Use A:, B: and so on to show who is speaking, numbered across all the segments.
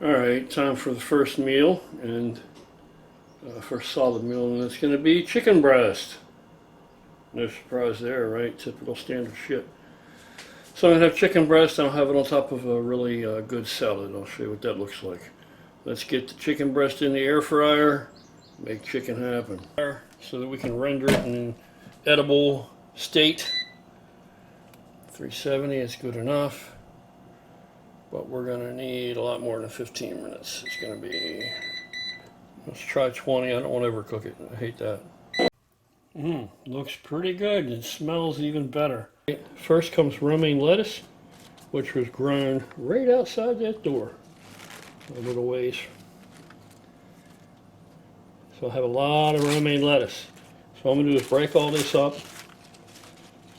A: Alright, time for the first meal, and first solid meal, and it's going to be chicken breast. No surprise there, right? Typical standard shit. So I'm going to have chicken breast, and I'll have it on top of a really good salad. I'll show you what that looks like. Let's get the chicken breast in the air fryer, make chicken happen. So that we can render it in an edible state. 370 is good enough. But we're going to need a lot more than 15 minutes. It's going to be, let's try 20. I don't want to overcook it. I hate that. Looks pretty good. It smells even better. First comes romaine lettuce, which was grown right outside that door. A little ways. So I have a lot of romaine lettuce. So what I'm going to do is break all this up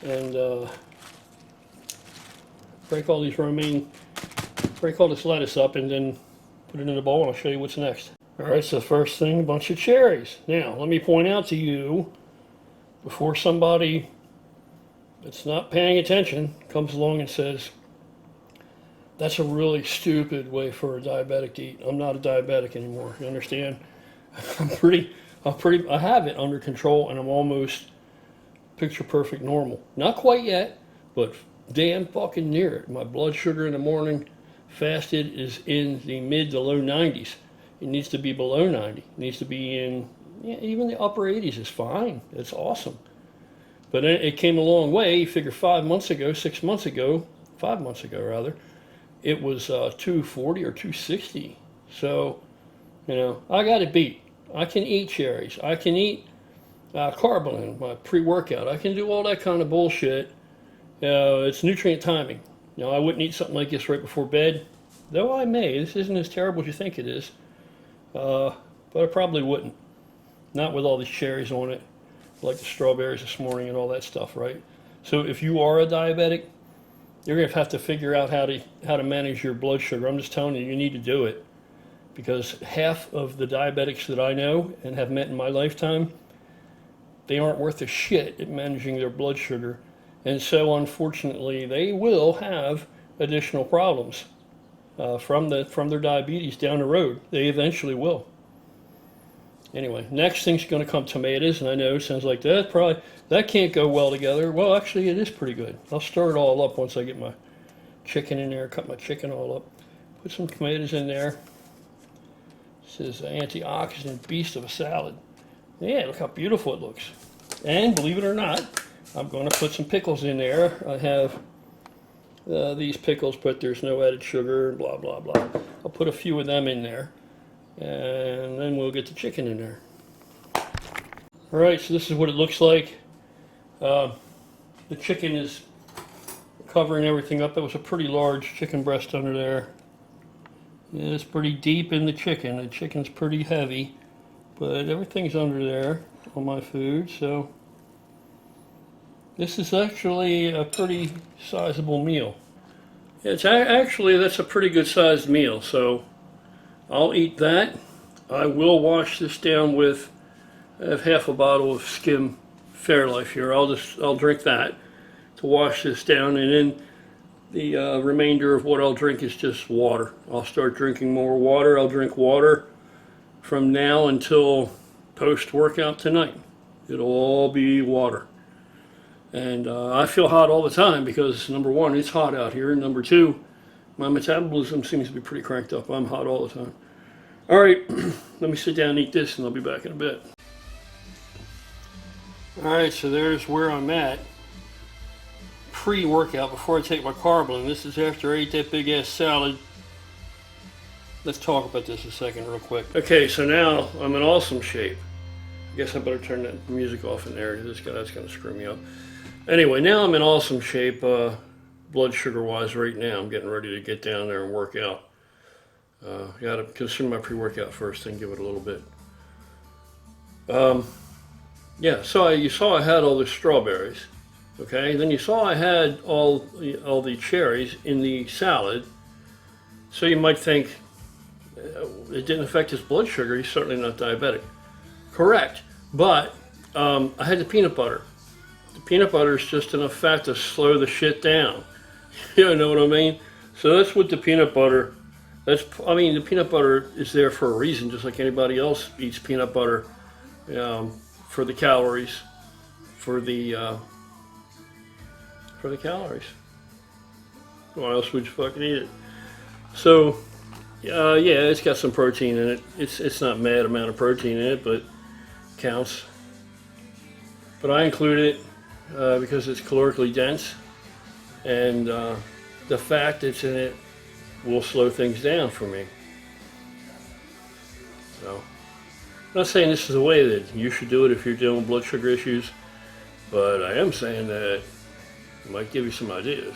A: and break all this lettuce up and then put it in a bowl, and I'll show you what's next. Alright, so first thing, a bunch of cherries. Now, let me point out to you, before somebody that's not paying attention comes along and says, that's a really stupid way for a diabetic to eat. I'm not a diabetic anymore, you understand? I have it under control, and I'm almost picture perfect normal. Not quite yet, but damn fucking near it. My blood sugar in the morning fasted is in the mid to low 90s. It needs to be below 90. It needs to be in, yeah, even the upper 80s is fine. It's awesome. But it came a long way. You figure 5 months ago, 6 months ago, 5 months ago rather, it was 240 or 260. So, you know, I got it beat. I can eat cherries. I can eat carbolin, my pre-workout. I can do all that kind of bullshit. It's nutrient timing. You know, I wouldn't eat something like this right before bed, though I may. This isn't as terrible as you think it is, but I probably wouldn't. Not with all these cherries on it, like the strawberries this morning and all that stuff, right? So if you are a diabetic, you're going to have to figure out how to manage your blood sugar. I'm just telling you, you need to do it, because half of the diabetics that I know and have met in my lifetime, they aren't worth a shit at managing their blood sugar. And so, unfortunately, they will have additional problems from their diabetes down the road. They eventually will. Anyway, next thing's going to come tomatoes, and I know it sounds like that can't go well together. Well, actually, it is pretty good. I'll stir it all up once I get my chicken in there, cut my chicken all up. Put some tomatoes in there. This is an antioxidant beast of a salad. Yeah, look how beautiful it looks. And believe it or not, I'm going to put some pickles in there. I have these pickles, but there's no added sugar, blah, blah, blah. I'll put a few of them in there, and then we'll get the chicken in there. All right, so this is what it looks like. The chicken is covering everything up. That was a pretty large chicken breast under there. Yeah, it's pretty deep in the chicken. The chicken's pretty heavy, but everything's under there on my food, so this is actually a pretty sizable meal. It's actually, that's a pretty good sized meal, so I'll eat that. I will wash this down with, I have half a bottle of Skim Fairlife here. I'll drink that to wash this down, and then the remainder of what I'll drink is just water. I'll start drinking more water. I'll drink water from now until post-workout tonight. It'll all be water. And I feel hot all the time because, number one, it's hot out here, and number two, my metabolism seems to be pretty cranked up. I'm hot all the time. All right, let me sit down and eat this, and I'll be back in a bit. All right, so there's where I'm at pre-workout, before I take my carbolin. This is after I ate that big-ass salad. Let's talk about this a second real quick. Okay, so now I'm in awesome shape. I guess I better turn that music off in there. That's going to screw me up. Anyway, now I'm in awesome shape, blood sugar-wise right now. I'm getting ready to get down there and work out. Got to consume my pre-workout first, then give it a little bit. Yeah, so you saw I had all the strawberries, okay? Then you saw I had all the cherries in the salad. So you might think it didn't affect his blood sugar. He's certainly not diabetic. Correct, but I had the peanut butter. The peanut butter is just enough fat to slow the shit down. You know what I mean? So that's what the peanut butter I mean, the peanut butter is there for a reason, just like anybody else eats peanut butter, for the calories, for the uh, for the calories. Why else would you fucking eat it? So, yeah, it's got some protein in it. It's not mad amount of protein in it, but counts. But I include it because it's calorically dense, and the fat that's in it will slow things down for me. So, I'm not saying this is a way that you should do it if you're dealing with blood sugar issues, but I am saying that it might give you some ideas.